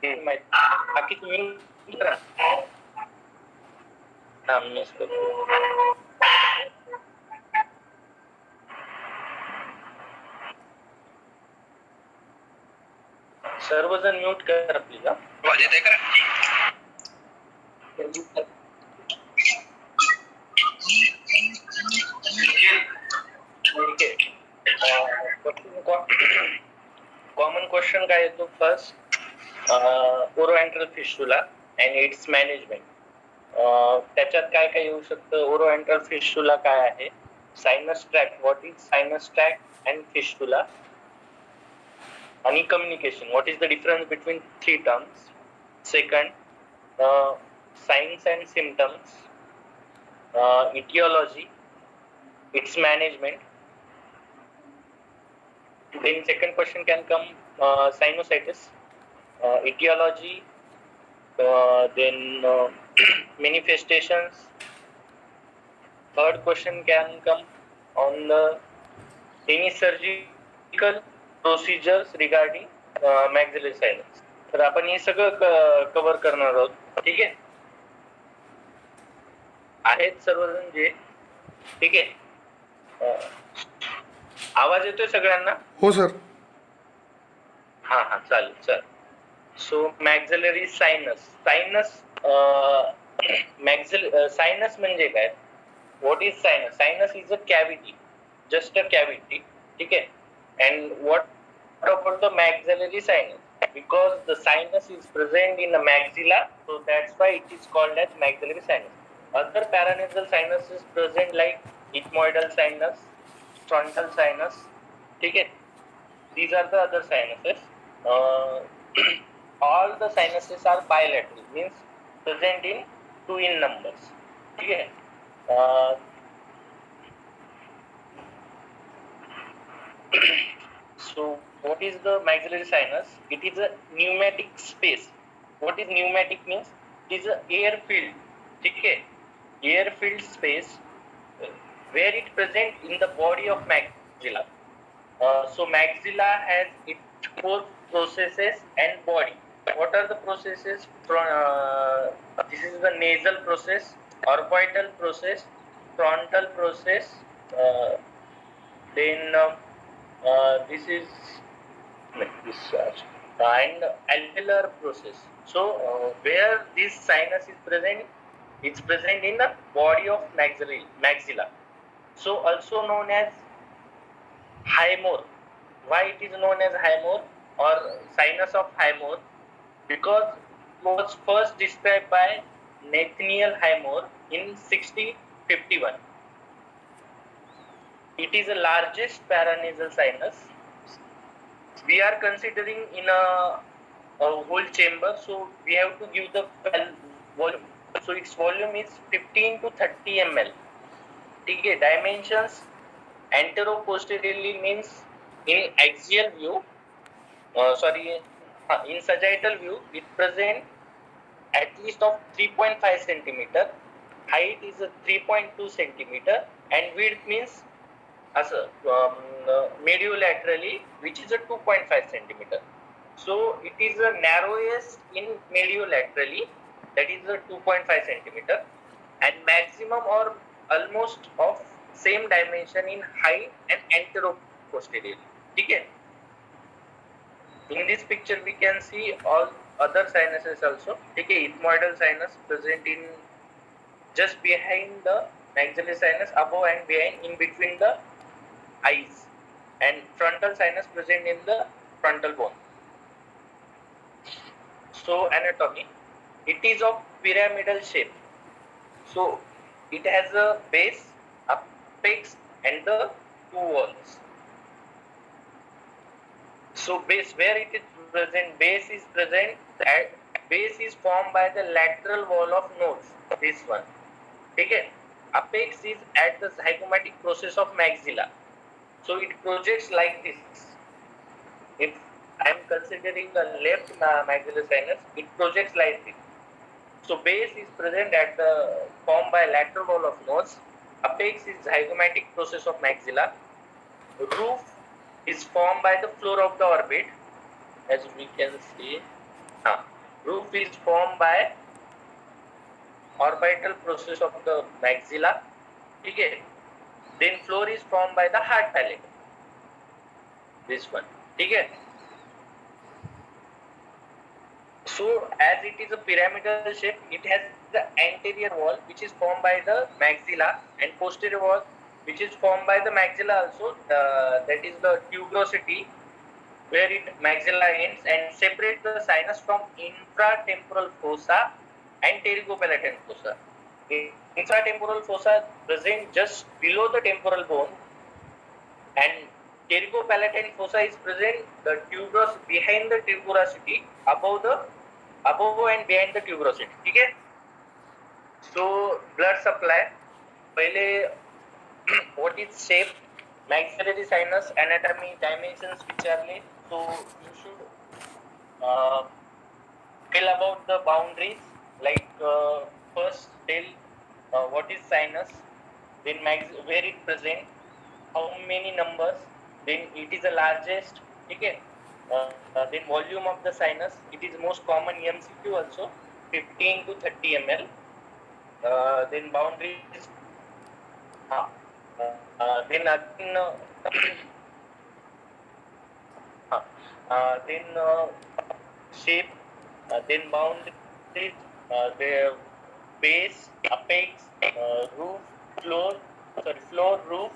बाकी तुम्ही सर्वजण म्यूट करा प्लीज. आवाज येतोय का? कॉमन क्वेश्चन काय येतो? First, oroantral fistula and its management. त्याच्यात काय काय येऊ शकतं? ओरोएंट्रल फिस्टुला काय आहे? Sinus tract, what is sinus tract and fistula? आणि communication, what is the difference between three terms? Second, signs and symptoms, etiology, its management. Then second question can come, sinusitis, etiology, then manifestations. Third question can come on the any surgical procedures regarding maxillary sinus. तर आपण हे सगळं cover करणार आहोत. ठीक आहे, आहेत सर्वजण जे? ठीक आहे, आवाज येतोय सगळ्यांना? हो सर. हा चालेल. चल, सो मॅक्झिलरी सायनस. सायनस म्हणजे काय? What is sinus? Sinus is a cavity, just a cavity. ठीक आहे. And what about the maxillary sinus? Because the sinus is present in the maxilla, so that's why it is called as maxillary sinus. Other paranasal sinus is present like ethmoidal sinus, frontal sinus. Okay, these are the other sinuses. All the sinuses are bilateral, means present in two in numbers. Okay. So what is the maxillary sinus? It is a pneumatic space. What is pneumatic means? It is a air filled, okay, air filled space where it present in the body of maxilla. So maxilla has its four processes and body. What are the processes? This is the nasal process, orbital process, frontal process, then this is discharge and alveolar process. So where this sinus is present, it's present in the body of maxilla. So also known as Highmore. Why it is known as Highmore or sinus of Highmore? Because it was first described by Nathaniel Highmore in 1651. It is the largest paranasal sinus. We are considering in a whole chamber, so we have to give the volume. So its volume is 15 to 30 ml. Okay, dimensions, antero-posteriorly means in axial view, in sagittal view, it present at least of 3.5 centimeter. Height is 3.2 centimeter and width means mediolaterally, which is a 2.5 centimeter. So it is the narrowest in mediolaterally, that is a 2.5 centimeter, and maximum or almost of same dimension in height and antero-posteriorly. Okay. In this picture we can see all other sinuses also. Okay, ethmoidal sinus present in just behind the maxillary sinus, above and behind, in between the eyes, and frontal sinus present in the frontal bone. So anatomy, it is of pyramidal shape. So it has a base, apex, and the two walls. So base, where it is present, base is present, that base is formed by the lateral wall of nose, this one. Okay. Apex is at the zygomatic process of maxilla. So it projects like this. If I am considering the left maxillary sinus, it projects like this. So base is present at the formed by lateral wall of nose. Apex is zygomatic process of maxilla. Roof is formed by the floor of the orbit, as we can see. Roof is formed by orbital process of the maxilla. ठीक है. Then floor is formed by the hard palate. This one. ठीक है. So as it is a pyramidal shape, it has the anterior wall which is formed by the maxilla and posterior wall which is formed by the maxilla also. That is the tuberosity where it maxilla ends and separate the sinus from infratemporal fossa and pterygopalatine fossa. Infratemporal fossa present just below the temporal bone and pterygopalatine fossa is present the tuberous behind the tuberosity above and behind the tuberosity. ठीक है. So blood supply पहले what is shape, maxillary sinus, anatomy, dimensions विचारले. So you should tell about the boundaries, like first tell what is sinus, then where it present, how many numbers, then it is the largest. Okay. Then volume of the sinus, it is most common MCQ also, 15 to 30 ml. Then boundaries, then again then shape, then boundaries, the base, apex, roof, floor, roof,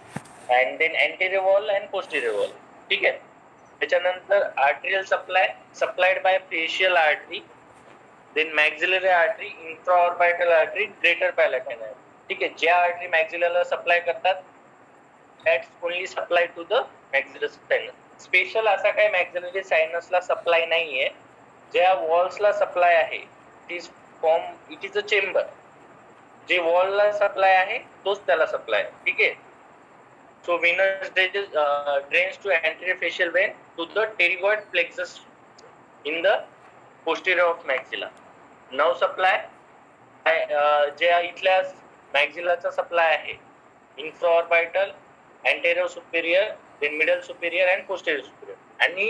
and then anterior wall and posterior wall. ठीक है. त्याच्यानंतर arterial supply supplied by facial artery, then maxillary artery, intraorbital artery, greater palatine artery. ठीक आहे. ज्या artery maxilla ला supply करतात that's only supply to the maxillary sinus. Special असा काही मॅक्झिलरी सायनसला सप्लाय नाहीये. ज्या वॉल्सला सप्लाय आहे इट इज अ चेंबर. जे वॉलला सप्लाय आहे तोच त्याला सप्लाय. ठीक आहे. So venous drains to anterior facial vein to the pterygoid plexus in the posterior of maxilla. Nerve supply जे इथल्या मॅक्झिलाचा सप्लाय आहे infraorbital, anterior superior, then middle superior and posterior superior, आणि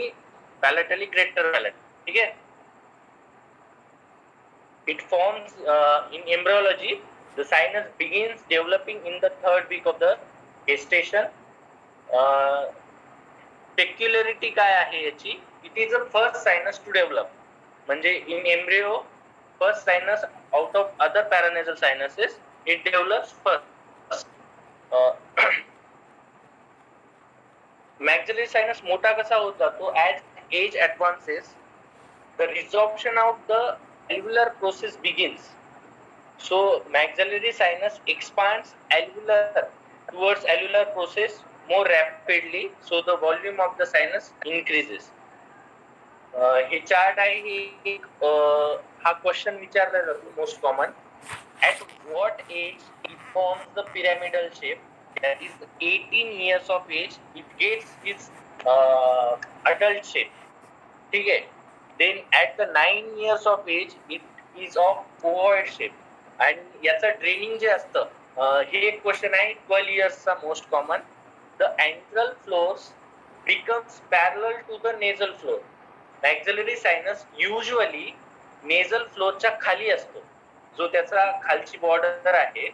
palatally greater palatine. ठीक है. It forms in embryology. The sinus begins developing in the 3rd week of the gestation. Peculiarity काय आहे याची? It is the first sinus to develop. म्हणजे in embryo, first sinus out of other paranasal sinuses, it develops first. Maxillary sinus मोठा कसा होत जातो as age advances, the resorption of the alveolar process begins. So maxillary sinus expands towards alveolar process more rapidly, so the volume of the sinus increases. हे chart आहे ही हा question विचारला जातो most common. At what age it forms the pyramidal shape? That is 18 years of age it gets its adult shape. ठीक है. Then at the 9 years of age it is of ovoid shape. आणि याचा draining जे असतं हे एक question आहे 12 इयर्सचा most common. The antral floors becomes parallel to the nasal floor. Maxillary sinus usually nasal फ्लोरच्या खाली असतो. जो त्याचा खालची बॉर्डर आहे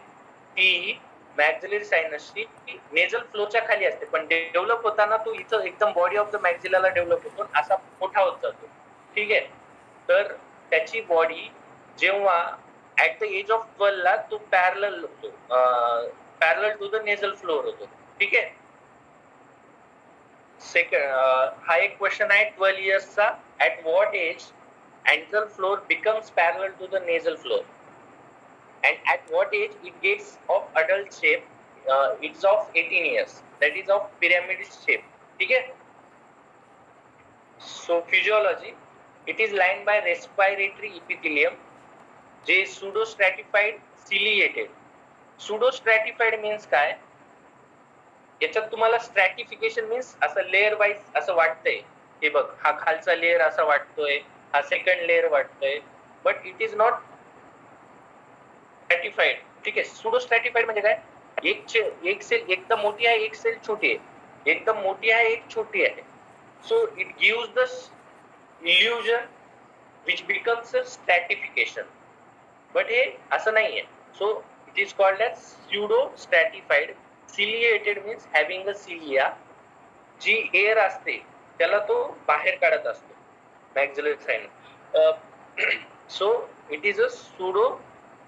ती मॅक्झिलरी सायनसची नेझल फ्लोरच्या खाली असते, पण डेव्हलप होताना तो इथं एकदम बॉडी ऑफ द मॅक्झिलाला डेव्हलप होतो, असा मोठा होत जातो. ठीक आहे. तर त्याची बॉडी जेव्हा ऍट द एज ऑफ 12 ला तो पॅरलल होतो, parallel to the nasal floor होतो. ठीक आहे. सेकंड हा एक क्वेश्चन आहे 12 इयर्सचा. At what age antral floor becomes parallel to the nasal floor, and at what age it gets of adult shape? It's of 18 years, that is of pyramid shape. ठीक है. So physiology, it is lined by respiratory epithelium जे pseudo stratified ciliated. Pseudo stratified means काय? याच्यात तुम्हाला स्ट्रॅटिफिकेशन means असं layer wise असं वाटतंय, हे बघ हा खालचा लेअर असा वाटतोय, हा सेकंड लेअर वाटतोय, बट इट इज नॉट स्ट्रॅटिफाईड. ठीक आहे. सुडो स्ट्रॅटिफाईड म्हणजे काय? एक सेल एकदम मोठी आहे, एक सेल छोटी आहे, एकदम मोठी आहे, एक छोटी आहे. So it gives the illusion which becomes a stratification. But हे असं नाहीये. So it is called as pseudo stratified. Ciliated means having a cilia. जी एअर असते त्याला तो बाहेर काढत असतो maxillary sinus. So it is a pseudo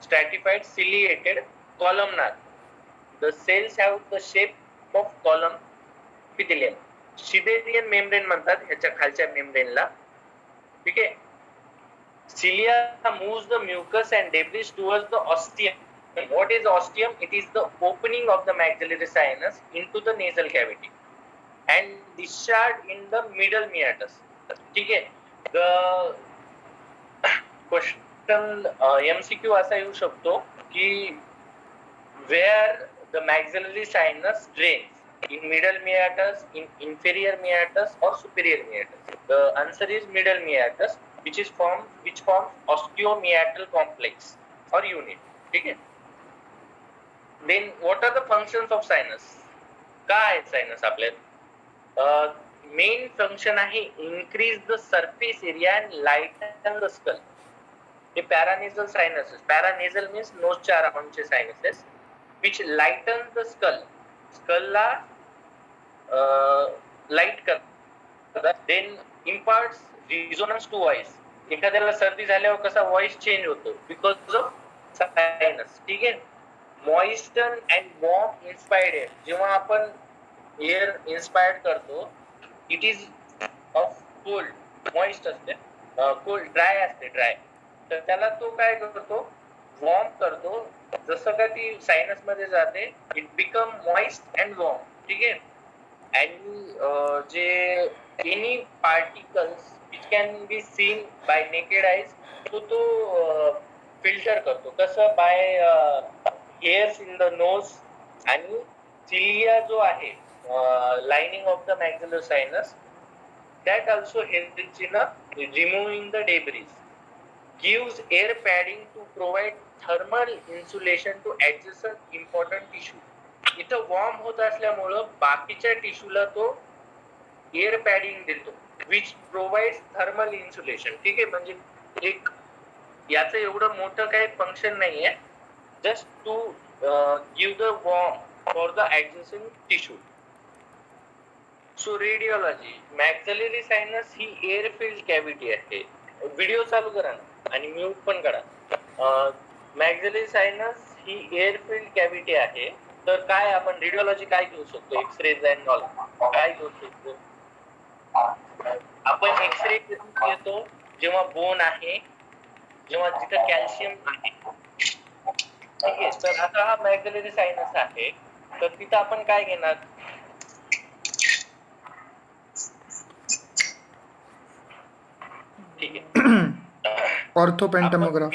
stratified ciliated columnar. The cells have the shape of column epithelium. Siberian membrane म्हणतात ह्याच्या खालच्या membrane ला. ठीक आहे. Cilia moves the mucus and debris towards the ostium. And what is ostium? It is the opening of the maxillary sinus into the nasal cavity and discharge in the middle meatus. ठीक है. The question MCQ असा येऊ शकतो की where the maxillary sinus drains, in middle meatus, in inferior meatus or superior meatus. The answer is middle meatus, which forms osteomeatal complex or unit. ठीक है. Then what are the functions of sinus? काय आहे sinus आपल्यात? Main function आहे increase the surface area and lighten the skull. हे paranasal sinuses. Paranasal means नोजच्या अराउंडचे sinuses, which lightens the skull. Skull ला light करतात. Then imparts resonance to voice. एखाद्याला सर्दी झाल्यावर कसा voice change होतो because of sinus. ठीक आहे. Moisten and warm inspired air. जेव्हा आपण air inspired करतो, it is of cold, moist असते, cold, dry असते, dry. तर त्याला तो काय करतो, वॉर्म करतो. जसं का ती सायनस मध्ये जाते, it become moist and warm. ठीक आहे. आणि जे any particles which can be seen by naked eyes, तो फिल्टर करतो. कसं? By hairs in the nose आणि cilia जो आहे, lining of the maxillary sinus, that also helps in removing the debris. Gives air padding to provide thermal insulation to adjacent important tissue. इथं warm होत असल्यामुळं बाकीच्या टिश्यूला तो एअर पॅडिंग देतो, which provides thermal insulation. ठीक आहे. म्हणजे एक याचं एवढं मोठं काही फंक्शन नाहीये, just to give the warm for the adjusting tissue. So radiology, maxillary sinus ही एअर फिल्ड कॅव्हिटी आहे. व्हिडिओ चालू करा आणि म्यूट पण करा. मॅक्सिलरी सायनस ही एअर फिल्ड कॅव्हिटी आहे. तर काय आपण रेडिओलॉजी काय घेऊ शकतो? एक्सरेज अँड ऑल काय घेऊ शकतो? आपण एक्सरे घेतो जेव्हा बोन आहे, जेव्हा जिथं कॅल्शियम आहे. ठीक आहे. तर आता हा मॅक्सिलरी सायनस आहे, तर तिथं आपण काय घेणार? ठीक आहे. ऑर्थोपेंटोमोग्राफ.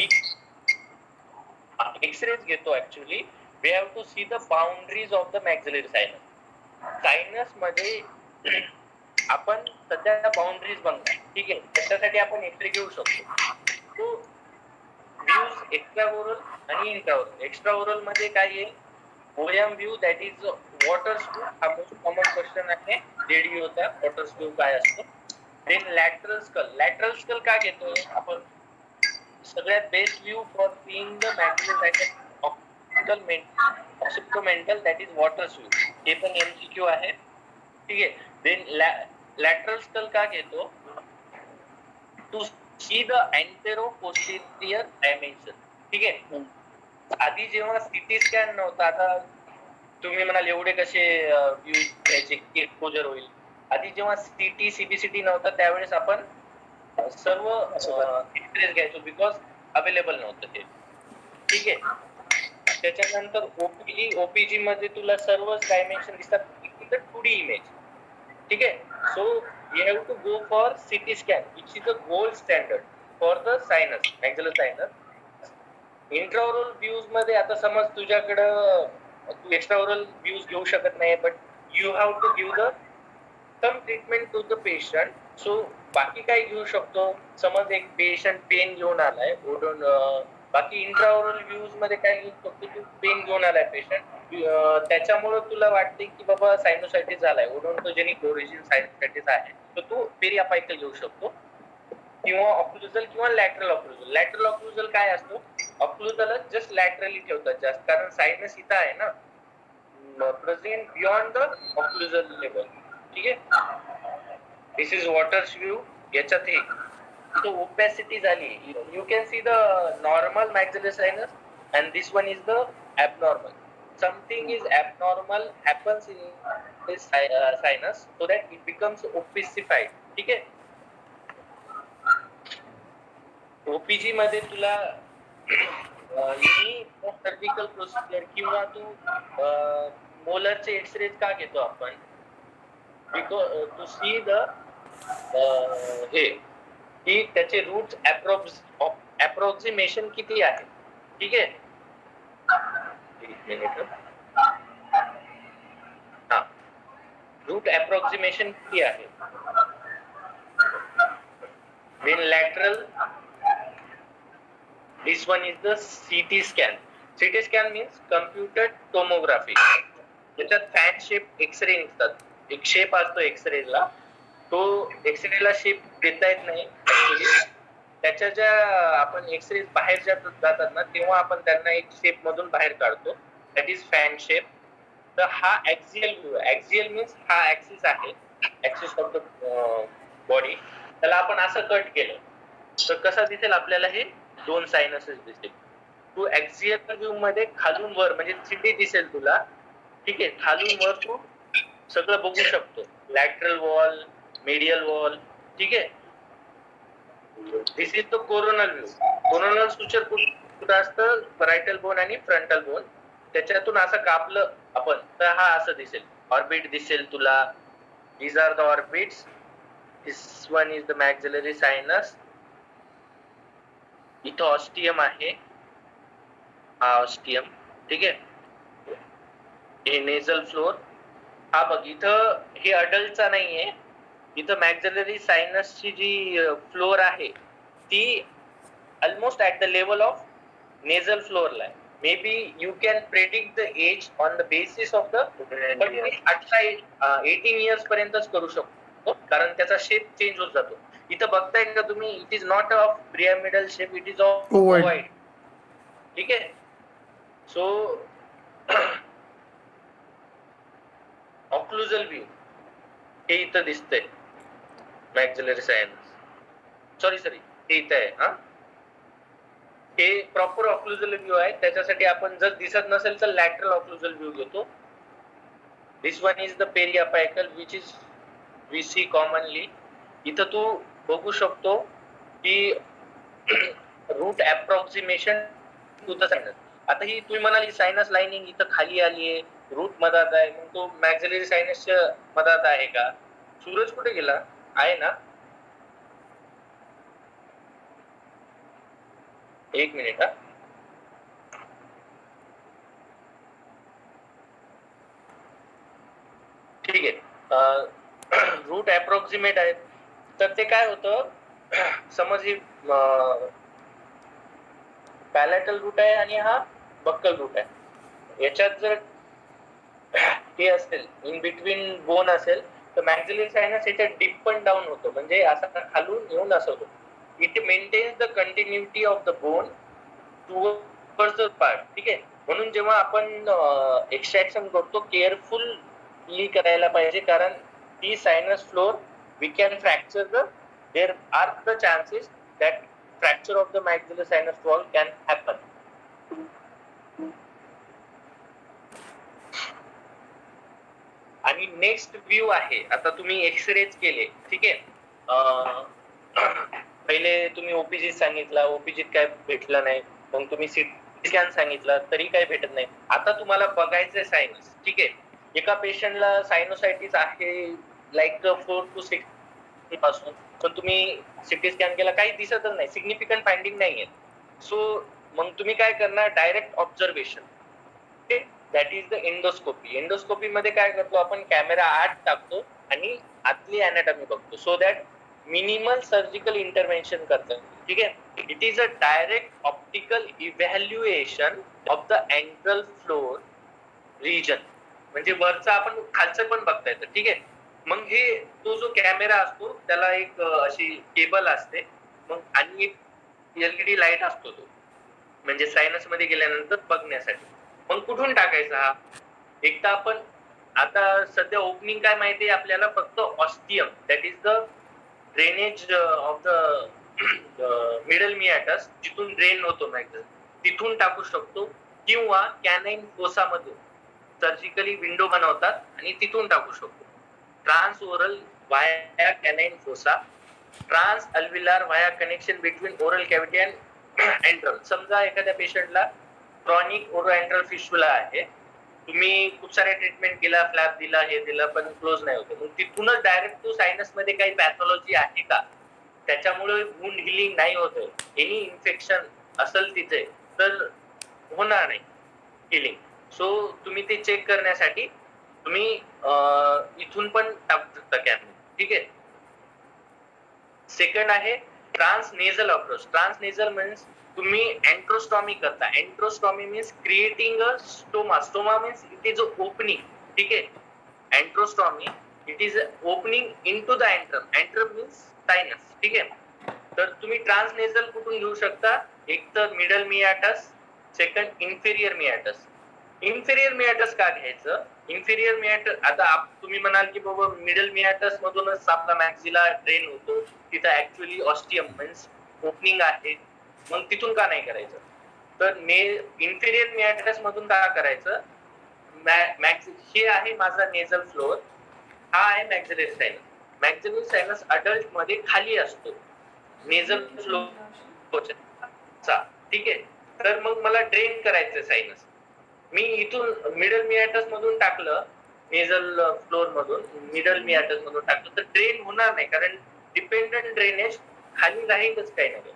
एक्सरेज घेतो. Actually we have to see the boundaries of the maxillary sinus. Sinus मध्ये आपण सध्या बाउंड्रीज बनतात. ठीक आहे. त्याच्यासाठी आपण एक्सरे घेऊ शकतो. तो व्ह्यूज एक्स्ट्राओरल आणि इंट्राओरल. एक्स्ट्राओरल मध्ये काय आहे? OM view, that is water stool. हा मोस्ट कॉमन क्वेश्चन आहे रेडिओचा, वॉटर स्टूल काय असतो. Then lateral skull. Lateral skull का घेतो आपण? सगळ्यात best view for seeing the maxillary sinus occipitomental, that is water stool. हे पण एमसीक्यू आहे. ठीक आहे. देन लॅटरल स्कल का घेतो? To see the antero posterior dimension. ठीक आहे. आधी जेव्हा सीटी स्कॅन नव्हता, आता तुम्ही म्हणाल एवढे कसे व्ह्यू घ्यायचे, एक्सपोजर होईल. आधी जेव्हा सीटी सीबीसीटी नव्हता, त्यावेळेस आपण सर्व एक्सरेज घ्यायचो, बिकॉज अवेलेबल नव्हतं ते. ठीक आहे. त्याच्यानंतर ओपीजी मध्ये तुला सर्व डायमेन्शन दिसतात, 2D इमेज. ठीक आहे. So you have to go for CT scan, which is the gold standard for the sinus, maxillary sinus. Intraoral views मध्ये आता समज तुझ्याकडं तू एक्स्ट्राओरल व्ह्यूज घेऊ शकत नाही, but you have to give the some treatment to the patient. So बाकी काय घेऊ शकतो? समज एक पेशंट पेन घेऊन आलाय ओढून, बाकी इंट्राओरल व्ह्यूज मध्ये काय घेऊ शकतो? तू पेन घेऊन आलाय पेशंट, त्याच्यामुळे तुला वाटते की बाबा सायनोसायटिस झालाय, ओडोंटोजेनिक ओरिजिन सायनोसायटिस आहे, तर तू पेरिअपायकल घेऊ शकतो. किंवा ऑक्लुजल किंवा लॅटरल ऑक्लुजल. लॅटरल ऑक्लुजल काय असतो? ऑक्लुजल जस्ट लॅटरली ठेवतात जास्त, कारण सायनस इथं आहे ना, present beyond the occlusal level. ठीक आहे. This is Waters view. याच्यात हे तो ओपॅसिटी झाली. You can see the normal maxillary sinus and this one is the abnormal. Something is abnormal happens in this sinus so that it becomes opacified. ठीक आहे. OPG मध्ये तुला surgical procedure किंवा तू मोलरचे x ray का घेतो आपण? बिकॉज टू सी द हे की त्याचे रूट अप्रॉक्सिमेशन किती आहे. ठीक आहे. एक मिनिट. हा, रूट अप्रॉक्सिमेशन किती आहे. When lateral, this one is the CT scan. CT scan means computed tomography. त्याच्यात फॅन शेप एक्सरे निघतात. एक शेप असतो एक्सरेला, तो एक्सरेला शेप देता येत नाही. त्याच्या ज्या आपण एक्सरे बाहेर जातात ना, तेव्हा आपण त्यांना एक शेप मधून बाहेर काढतो. That is fan shape. तर हा ऍक्सियल व्ह्यू. ऍक्सियल मीन्स हा ऍक्सिस आहे, ऍक्सिस ऑफ द बॉडी. त्याला आपण असं कट केलं तर कसं दिसेल आपल्याला? हे दोन सायनसेस दिसतील. तू ऍक्सियल व्ह्यू मध्ये खालून वर म्हणजे सिटी दिसेल तुला. ठीक आहे. खालून वर तू सगळं बघू शकतो. Lateral wall, medial wall. ठीक आहे. This is the coronal view. Coronal suture कुठं असतं? परायटल बोन आणि फ्रंटल बोन. त्याच्यातून असं कापलं आपण तर हा असं दिसेल. ऑर्बिट दिसेल तुला. These are the orbits. This one is the maxillary sinus. इथं ऑस्टियम आहे. हा ऑस्टियम. ठीक आहे. हे नेझल फ्लोर. हा बघ, इथं हे अडल्टचा नाहीये. इथं मॅक्सिलरी सायनसची जी फ्लोर आहे ती almost at the level of nasal फ्लोअरला आहे. Maybe you can predict the age on the basis of the 18 years पर्यंतच करू शकतो, कारण त्याचा शेप चेंज होत जातो. इथं बघताय का तुम्ही? It is not of pyramidal shape, it is of ovoid. ठीक आहे. सो ऑक्लुजल व्ह्यू हे इथं दिसतंय. मॅक्सिलरी सायनस, सॉरी हे इथं आहे. हा, हे प्रॉपर ऑक्लुजल व्ह्यू आहे. त्याच्यासाठी आपण जर दिसत नसेल तर लॅटरल ऑक्लुजल व्ह्यू घेतो. This one is the periapical which is we see commonly. इथं तू बघू शकतो की root approximation to the sinus. आता ही तुम्ही म्हणाली सायनस लाइनिंग इथं खाली आली आहे, रूट मधात आहे, मग तो मॅक्सिलरी सायनसच्या मधात आहे का? सूरज कुठे गेला? आहे ना. एक मिनिट. हा, ठीक आहे. रूट अप्रॉक्सिमेट आहे तर ते काय होतं, समज ही पॅलेटल रूट आहे आणि हा बक्कल रूट आहे. याच्यात जर हे असेल, इन बिटवीन बोन असेल, तर मॅक्सिलरी सायनस याच्यात डिप पण डाऊन होतो, म्हणजे असं खालून येऊन असं होतो. It maintains the continuity of the bone towards the part. ठीक आहे. म्हणून जेव्हा आपण एक्सट्रॅक्शन करतो केअरफुली करायला पाहिजे, कारण ती sinus floor we can fracture the, there are the chances that fracture of the maxillary sinus wall can happen. आणि नेक्स्ट व्ह्यू आहे, आता तुम्ही एक्सरेज केले. ठीक आहे. पहिले तुम्ही ओपीजी सांगितला, ओपीजीत काय भेटलं नाही. मग तुम्ही सीटी स्कॅन सांगितला, तरी काय भेटत नाही. आता तुम्हाला बघायचंय सायनस. ठीक आहे. एका पेशंटला सायनोसायटिस आहे लाईक 4 to 6 पासून, पण तुम्ही सीटी स्कॅन केला काही दिसतच नाही, सिग्निफिकंट फाइंडिंग नाहीये. सो मग तुम्ही काय करणार? Direct observation. That is the endoscopy. Endoscopy मध्ये काय करतो आपण? कॅमेरा आत टाकतो आणि आतली अॅनाटॉमी बघतो, so that minimal surgical intervention करतात. ठीक आहे. It is a direct optical evaluation of the antral floor region, म्हणजे वरचा आपण खालचं पण बघता येतं. ठीक आहे. मग हे तो जो कॅमेरा असतो त्याला एक अशी केबल असते, मग आणि एक एलईडी लाईट असतो तो, म्हणजे सायनस मध्ये गेल्यानंतर बघण्यासाठी. मग कुठून टाकायचा हा? एक तर आपण आता सध्या ओपनिंग काय माहितीये आपल्याला, फक्त ostium, that is the drainage of the middle meatus, जिथून ड्रेन होतो मॅक्झिमम, तिथून टाकू शकतो, किंवा कॅनाइन फोसा मधून सर्जिकली विंडो बनवतात आणि तिथून टाकू शकतो. Trans oral via canine fossa, trans alveolar via connection between oral cavity and antral. समजा एखाद्या पेशंटला क्रॉनिक ओरो एंट्रल फिस्टुला आहे, तुम्ही खूप सारे ट्रीटमेंट केला, फ्लॅप दिला, हे दिला, पण क्लोज नाही होते, मग तिथूनच डायरेक्ट तो सायनस मध्ये काही पॅथॉलॉजी आहे का, त्याच्यामुळे वुंड हिलिंग नाही होत, एनी इन्फेक्शन असेल तिथे तर होणार नाही हिलिंग. सो तुम्ही ते चेक करण्यासाठी तुम्ही इथून पण टाकू शकता कॅन. ठीक आहे. सेकंड आहे ट्रान्सनेझल अप्रोच. ट्रान्सनेझल मीन्स तुम्ही एंट्रोस्टॉमी करता. Antrostomy means creating a stoma. Stoma means it is a opening. ठीक आहे. Antrostomy it is opening into the antrum. Antrum means sinus. ठीक आहे. तर तुम्ही ट्रान्सनेझल कुठून घेऊ शकता? एक तर मिडल मियाटस, सेकंड इन्फेरियर मियाटस. इन्फेरियर मियाटस का घ्यायचं? इन्फेरियर मियाटस, आता तुम्ही म्हणाल की बाबा मिडल मियाटस मधूनच आपला मॅक्सिला ड्रेन होतो, तिथं ऍक्च्युअली ऑस्टियम मीन्स ओपनिंग आहे, मग तिथून का नाही करायचं? तर इन्फेरियर मियाटस मधून का करायचं? हे आहे माझा नेझल फ्लोअर, हा आहे मॅक्सिलरी सायनस. मॅक्सिलरी सायनस अडल्ट मध्ये खाली असतो नेझल फ्लोअर. ठीक आहे. तर मग मला ड्रेन करायचं सायनस, मी इथून मिडल मियाटस मधून टाकलं, नेझल फ्लोअर मधून मिडल मियाटस मधून टाकलं, तर ड्रेन होणार नाही, कारण डिपेंडंट ड्रेनेज खाली राहीलच काही नाही.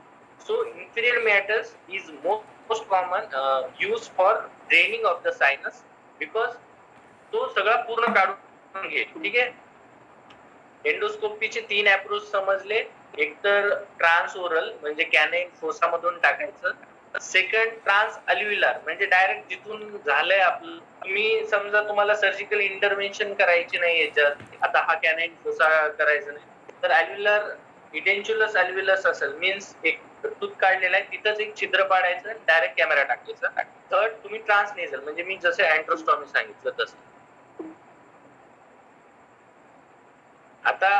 So inferior meatus is most common use for draining of the sinus, because तो सगळा पूर्ण काढून घे. ठीक आहे. एंडोस्कोपीचे 3 अप्रोच समजले. एक तर ट्रान्स ओरल म्हणजे कॅनाइन फोसा मधून टाकायचं. सेकंड ट्रान्स अल्व्हिलार म्हणजे डायरेक्ट जिथून झालंय आपलं, तुम्ही समजा तुम्हाला सर्जिकल इंटरव्हेन्शन करायची नाही याच्यात, आता हा कॅनाइन फोसा करायचा नाही, तर अल्व्हिलार इडेंच्युलस अल्व्हिलस असेल मीन्स एक टूथ काढलेला आहे, तिथंच एक छिद्र पाडायचं, डायरेक्ट कॅमेरा टाकायचा. थर्ड तुम्ही ट्रान्सनेझल म्हणजे मी जसे अँट्रोस्टॉमी सांगितलं तसं. आता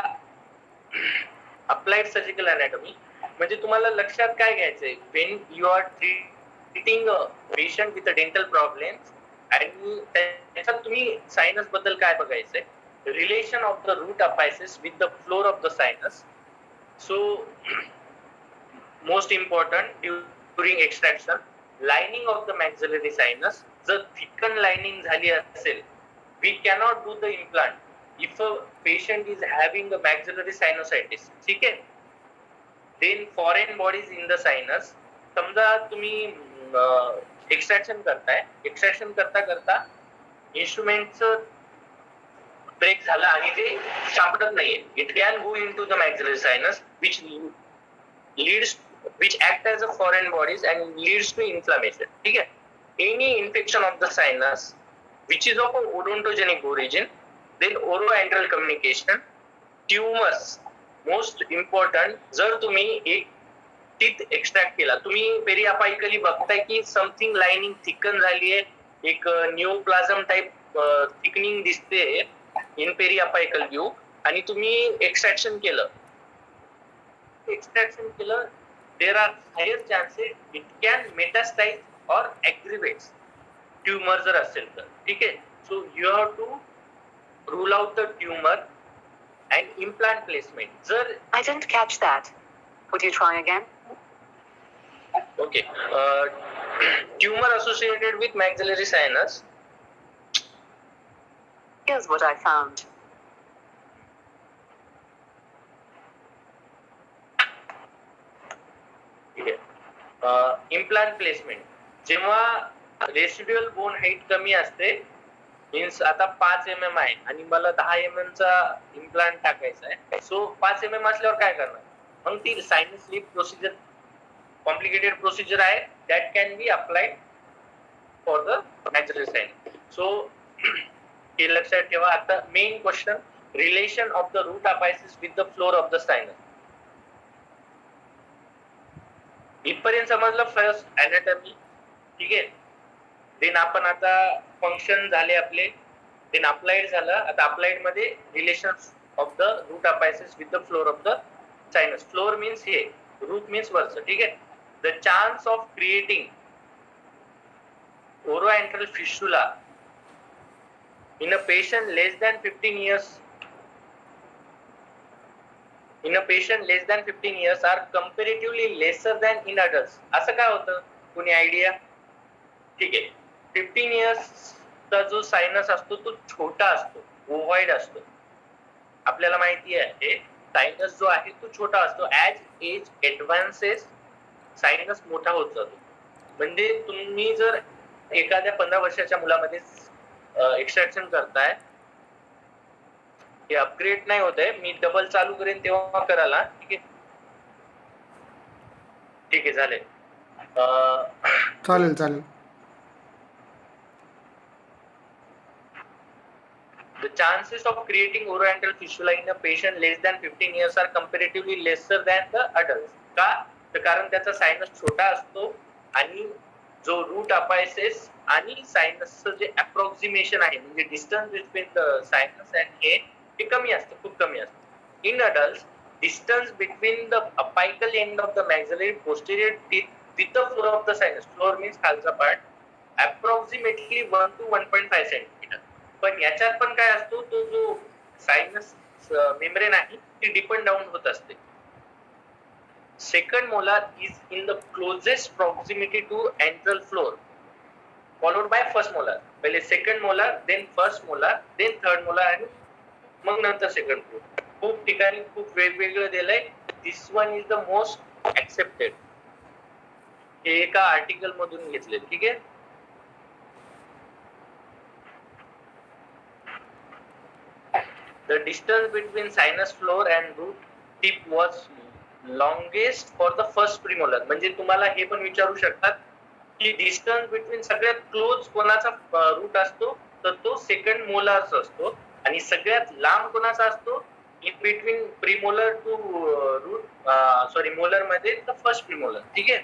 अप्लाइड सर्जिकल अनॅटॉमी म्हणजे तुम्हाला लक्षात काय घ्यायचंय, when you are treating a patient with a dental problem, आणि त्याच्यात तुम्ही सायनस बद्दल काय बघायचंय, relation of the root apices with the floor of the sinus. So most important during extraction, lining of the maxillary sinus. जर thicken lining झाली असेल, we cannot do the implant if a patient is having a maxillary sinusitis. ठीक आहे. then foreign bodies in the sinus, समजा तुम्ही extraction करताय, extraction करता करता इन्स्ट्रुमेंटचं ब्रेक झाला आणि ते सापडत नाहीये, it can go into the maxillary sinus which act as a foreign bodies and leads to inflammation. ठीक आहे. any infection of the sinus which is of odontogenic origin, then oroantral communication, tumors, most important. जर तुम्ही एक teeth extract केला, तुम्ही पेरिअपाइकली बघताय की something lining thicken झालीये, एक न्यूप्लाझम टाइप थिकनिंग दिसते इन पेरिअपाइकल व्ह्यू, आणि तुम्ही एक्सट्रॅक्शन केलं, there are higher chances it can metastasize or aggravate tumour जर असेल तर. ठीक आहे. So you have to rule out the tumor and implant placement. Sir, I didn't catch that. Would you try again? Okay. Tumor associated with maxillary sinus. Here's what I found. Implant placement. जेव्हा residual bone height कमी असते, means आता 5 mm आहे आणि मला 10 mm चा implant टाकायचा आहे, सो 5 mm असल्यावर काय करणार? मग ती sinus lift procedure, complicated procedure आहे, that can be applied for the maxillary sinus. So हे लक्षात ठेवा. आता main question, relation of the root apices with the floor of the sinus. इथपर्यंत समजलं फर्स्ट अॅनाटॉमी. ठीक आहे. देन आपण आता फंक्शन झाले आपले, देन अप्लाइड झालं. आता अप्लाइड मध्ये relation of the root apices with the floor of the sinus. Floor means हे, रूट मीन्स वरचं. ठीक आहे. The chance of creating oroantral fistula in a patient less than 15 years are comparatively lesser than in adults. असं काय होतं, कोणी idea? ठीक आहे. 15 इयर्सचा जो सायनस असतो तो छोटा असतो, ओव्हॉइड असतो. आपल्याला माहिती आहे सायनस जो आहे तो छोटा असतो. ऍज एज ऍडव्हान्सेस सायनस मोठा होत जातो. म्हणजे तुम्ही जर एखाद्या 15 वर्षाच्या मुलामध्ये एक्स्ट्रॅक्शन करताय, हे अपग्रेड नाही होत आहे, मी डबल चालू करेन तेव्हा करायला. ठीक आहे. ठीक आहे, झाले. चालेल. The chances of creating oroantral fistula in a patient less than 15 years are comparatively lesser than the adults. का? तर कारण त्याचा सायनस छोटा असतो आणि जो रूट अपायसिस आणि सायनसचं जे अप्रॉक्सिमेशन आहे, म्हणजे distance between the sinus and हे कमी असतं, खूप कमी असतं. In adults, distance between the apical end of the maxillary posterior teeth with the floor of the sinus, floor means खालचा पार्ट, अप्रॉक्सिमेटली 1 to 1.5 सेंटीमीटर. पण याच्यात पण काय असतो, तो जो सायनस मेम्ब्रेन आहे ती डिपेंड डाऊन होत असते. Second molar is in the closest proximity to antral floor, followed by first molar. पहिले second molar, then first molar, then third molar आणि मग नंतर सेकंड फ्लोर. खूप ठिकाणी खूप वेगवेगळं दिलंय. This one is the most accepted. हे एका आर्टिकल मधून घेतले. ठीक आहे. The distance between sinus floor and root tip was longest for the first premolar. म्हणजे तुम्हाला हे पण विचारू शकतात की डिस्टन्स बिटवीन सगळ्यात क्लोज कोणाचा रूट असतो, तर तो सेकंड मोलारचा असतो. आणि सगळ्यात लांब कोणाचा असतो, in between premolar two root molar मध्ये द फर्स्ट प्रीमोलर. ठीक आहे.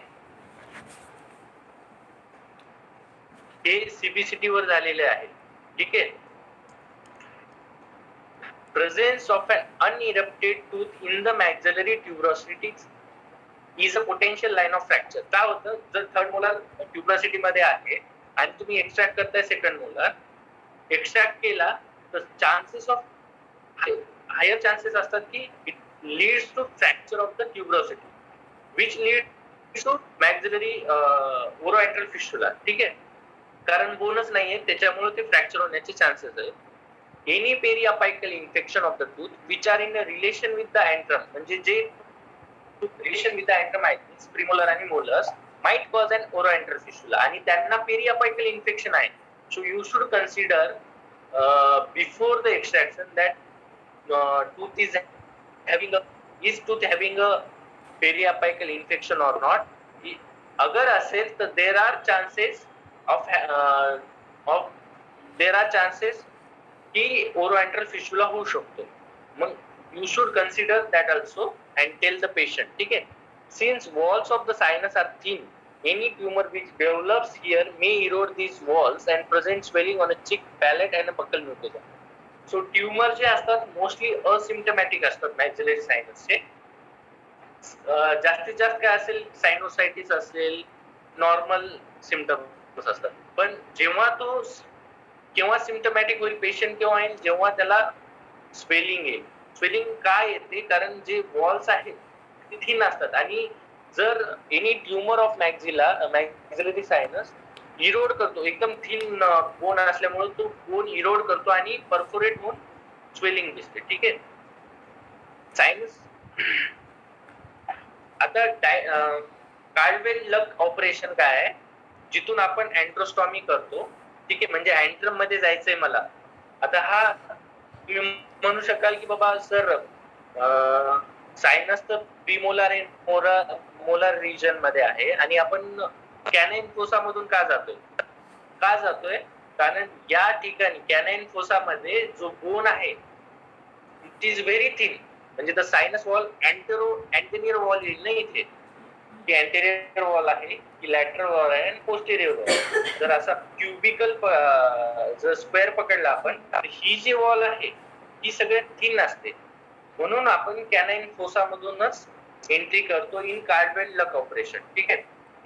हे सीबीसीटी वर झालेले आहे. ठीक आहे. Presence of an unerupted tooth in the maxillary tuberosity is a potential line of fracture. काय होतं, जर थर्ड मोलार ट्युब्रोसिटी मध्ये आहे आणि तुम्ही एक्स्ट्रॅक्ट करताय सेकंड मोलार, एक्स्ट्रॅक्ट केला तर चान्सेस ऑफ हायर चान्सेस असतात की it leads to fracture of the tuberosity which leads to maxillary oroantral fistula. ठीक आहे. कारण बोनच नाहीये, त्याच्यामुळे ते फ्रॅक्चर होण्याचे चान्सेस आहेत. Any periapical infection of the tooth which are in a relation with the antrum, म्हणजे जे relation with the antrum आहेत, premolar आणि molars, might cause an oroantral fistula. आणि त्यांना periapical infection आहे. So you should consider before the extraction that tooth is having a periapical infection or not. अगर असेल तर there are chances की ओरोएंट्रल fistula होऊ शकतो. मग you should consider that also and tell the patient. ठीक आहे. Since walls of the sinus are thin, any tumour which develops here may erode these walls and present swelling on a cheek, palate and a buccal mucosa. So tumour जे असतात mostly asymptomatic असतात मॅक्सिलरी सायनसचे. जास्तीत जास्त काय असेल, सायनोसायटिस असेल, normal symptoms असतात. पण जेव्हा तो केव्हा सिम्टमॅटिक होईल पेशंट, केव्हा येईल, जेव्हा त्याला स्वेलिंग येईल. स्वेलिंग काय येते, कारण जे वॉल्स आहेत ते थिन असतात आणि जर any tumour of maxillary sinus erode करतो, एकदम थिन बोन असल्यामुळे तो बोन इरोड करतो आणि परफोरेट होऊन स्वेलिंग दिसते. ठीक आहे. सायनस आता कार्डवेल लक ऑपरेशन काय आहे, जिथून आपण अँट्रोस्टॉमी करतो. ठीक आहे. म्हणजे अँट्रम मध्ये जायचंय मला. आता हा तुम्ही म्हणू शकाल की बाबा सर सायनस तर प्रीमोलार आणि मोलार रिजन मध्ये आहे आणि आपण कॅनाइन फोसा मधून का जातोय, कारण या ठिकाणी कॅनाइन फोसा मध्ये जो बोन आहे इट इज व्हेरी थिन. म्हणजे the sinus wall anterior wall येईल ना इथे. की अँटेरियर वॉल आहे की लॅटरल वॉल आहे आणि पोस्टेरियर वॉल. जर असा क्युबिकल जर स्क्वेअर पकडला आपण तर ही जी वॉल आहे ही सगळ्यात थिन असते. म्हणून आपण कॅनाइन फोसा मधूनच एंट्री करतो इन कार्डवेल लक ऑपरेशन. ठीक आहे.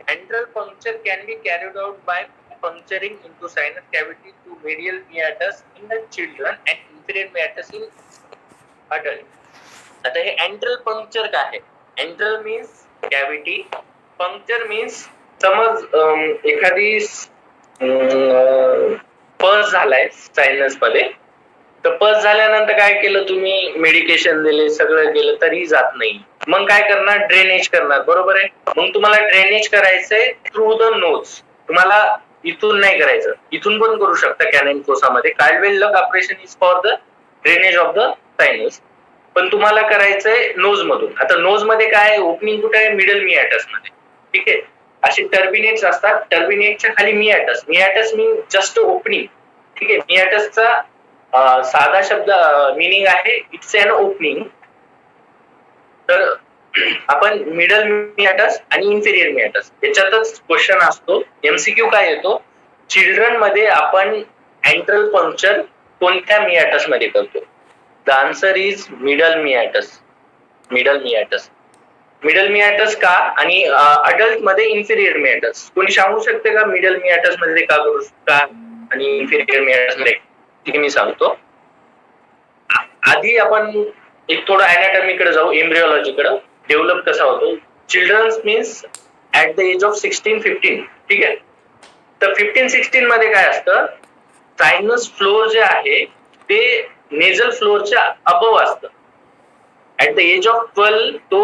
Enteral puncture can be carried out by puncturing into sinus cavity to medial meatus in the children and inferior meatus in adult. आता हे एंट्रल पंक्चर काय आहे? Enteral means cavity, puncture means समज एखादी पस झालाय सायनस मध्ये, तर पस झाल्यानंतर काय केलं तुम्ही, मेडिकेशन दिले, सगळं केलं तरी जात नाही. मग काय करणार, ड्रेनेज करणार, बरोबर आहे. मग तुम्हाला ड्रेनेज करायचंय थ्रू द नोज. तुम्हाला इथून नाही करायचं, इथून पण करू शकता कॅनाइन फोसामध्ये. Caldwell Luc operation is for the drainage of the sinus, पण तुम्हाला करायचंय नोज मधून. आता नोज मध्ये काय ओपनिंग कुठे आहे, मिडल मियाटस मध्ये. ठीक आहे. असे टर्बिनेट्स असतात, टर्बिनेटच्या खाली मियाटस. मियाटस मीन जस्ट ओपनिंग. ठीक आहे. मियाटसचा साधा शब्द मिनिंग आहे इट्स अन ओपनिंग. तर आपण मिडल मियाटस आणि इन्फिरियर मियाटस याच्यातच क्वेश्चन असतो. एमसीक्यू काय येतो, चिल्ड्रन मध्ये आपण एंट्रल पंक्चर कोणत्या मियाटस मध्ये करतो? The answer is middle meatus. Middle meatus. Middle meatus का आणि अडल्ट मध्ये इन्फिरियर मियाटस? कोणी सांगू शकते का मिडल मियाटस मध्ये का करू शकता आणि इन्फिरियर मियाटस मध्ये? ठीक आहे, मी सांगतो. आधी आपण एक थोडं अॅनाटॉमी कडे जाऊ, एम्ब्रिओलॉजी कडे. डेव्हलप कसा होतो childrens means at the age of 16-15. ठीक आहे. तर 15-16 मध्ये काय असतं, सायनस फ्लोर जे आहे ते नेझल फ्लोरच्या अबव असतं. ऍट द एज ऑफ 12 तो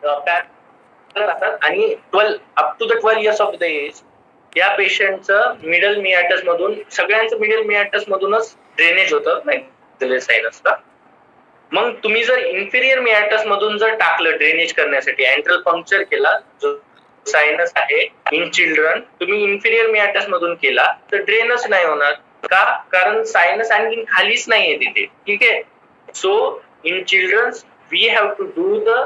असतात आणि 12 up to the 12 years of the age या पेशंटचं मिडल मियाटस मधून, सगळ्यांचं मिडल मियाटस मधूनच ड्रेनेज होतं सायनसला. मग तुम्ही जर इन्फिरियर मियाटस मधून जर टाकलं ड्रेनेज करण्यासाठी, एंट्रल पंक्चर केला जो सायनस आहे इन चिल्ड्रन, तुम्ही इन्फिरियर मियाटस मधून केला तर ड्रेनच नाही होणार. का? कारण सायनस आणखी खालीच नाहीये तिथे. ठीक आहे. So in childrens we have to do the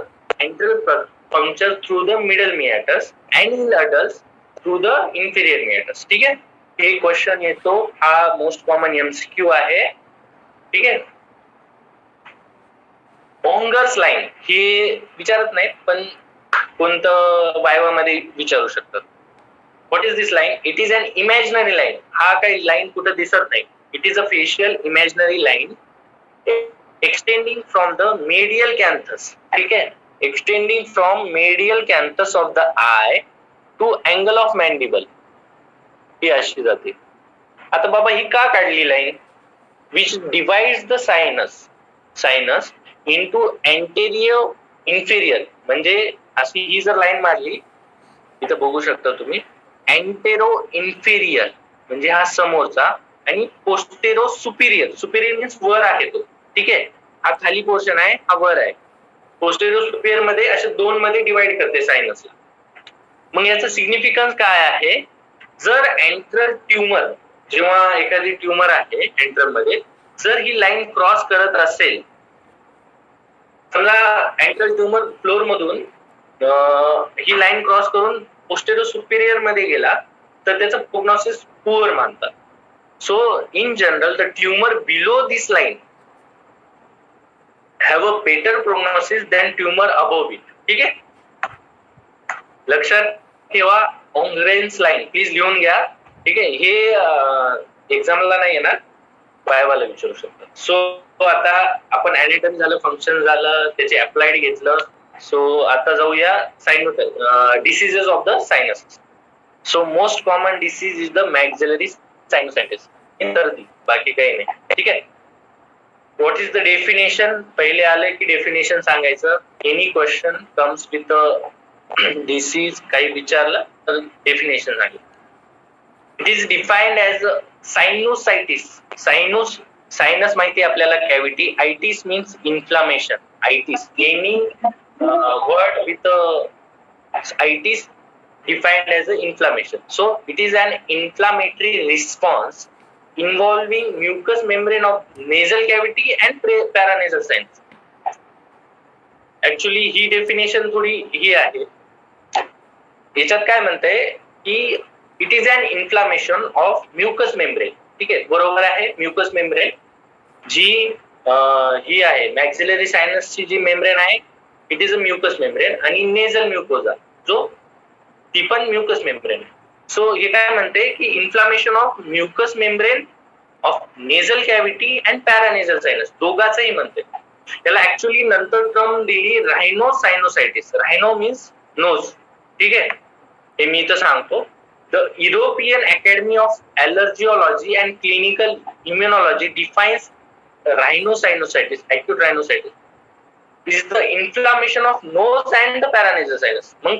antral puncture through the middle meatus and in adult through the inferior meatus. ठीक आहे. हे क्वेश्चन येतो, हा मोस्ट कॉमन एमसीक्यू आहे. ठीक आहे. ऑंगर्स लाईन हे विचारत नाहीत, पण कोणतं वायवा मध्ये विचारू शकतात. What is this line? It is an imaginary line. हा काही लाईन कुठं दिसत नाही. It is a facial imaginary line extending from the medial canthus. ठीक आहे. Extending from medial canthus of the eye to angle of mandible. ही अशी जाते. आता बाबा ही का काढली line? Which divides the sinus into anterior inferior. म्हणजे अशी ही जर लाईन मारली, इथं बघू शकता तुम्ही, अँटेरो इन्फिरियर म्हणजे हा समोरचा आणि पोस्टेरो सुपिरियर. सुपिरियर मीन्स वर आहे तो. ठीक आहे. हा खाली पोर्शन आहे, हा वर आहे. पोस्टेरो सुपिरियर मध्ये असे दोन मध्ये डिवाइड करते सायनसला. मग याचं सिग्निफिकन्स काय आहे? जर एंट्रल ट्युमर, जेव्हा एखादी ट्युमर आहे एंट्रल मध्ये, जर ही लाईन क्रॉस करत असेल, समजा एंट्रल ट्युमर फ्लोर मधून ही लाईन क्रॉस करून पोस्टेरो सुपिरियर मध्ये गेला, तर त्याचं प्रोग्नोसिस पुअर मानतात. So in general the tumour below this line have a better prognosis than tumour above it. ठीक आहे. लक्षात ठेवा, ऑंग्रेन्स लाईन प्लीज लिहून घ्या. ठीक आहे. हे एक्झामला नाही येणार, वायवाला विचारू शकतात. सो आता आपण ॲनाटॉमी झालं, फंक्शन झालं, त्याचे अप्लाइड घेतलं. सो आता जाऊया diseases of the sinus. So most common disease is the maxillary sinusitis. बाकी काही नाही. ठीक आहे. What is the definition? पहिले आले की डेफिनेशन सांगायचं. Any question comes with disease, काही विचारलं तर डेफिनेशन सांगितलं. It is defined as sinusitis. Sinus माहिती आपल्याला cavity. Itis means inflammation. Itis, any word with itis defined as an inflammation. So it is an inflammatory response involving mucous membrane of nasal cavity and paranasal sinus. Actually ही definition थोडी ही आहे. याच्यात काय म्हणतंय की it is an inflammation of mucus membrane. ठीक आहे, बरोबर आहे. म्युकस मेम्ब्रेन जी ही आहे मॅक्सिलरी सायनसची जी मेम्ब्रेन आहे it is a mucus membrane, आणि नेझल म्युकोजा जो ती पण म्युकस मेम्ब्रेन. सो हे काय म्हणते की inflammation of mucus membrane of nasal cavity and paranasal sinus दोघांचंही म्हणते. त्याला ऍक्च्युली नंतर टर्म दिली रायनोसायनोसायटिस. रायनो मीन्स नोज. ठीक आहे, हे मी इथं सांगतो. The European Academy of Allergology and Clinical Immunology defines rhinosinusitis, acute rhinosinusitis is the inflammation of nose and the paranasal sinus. मग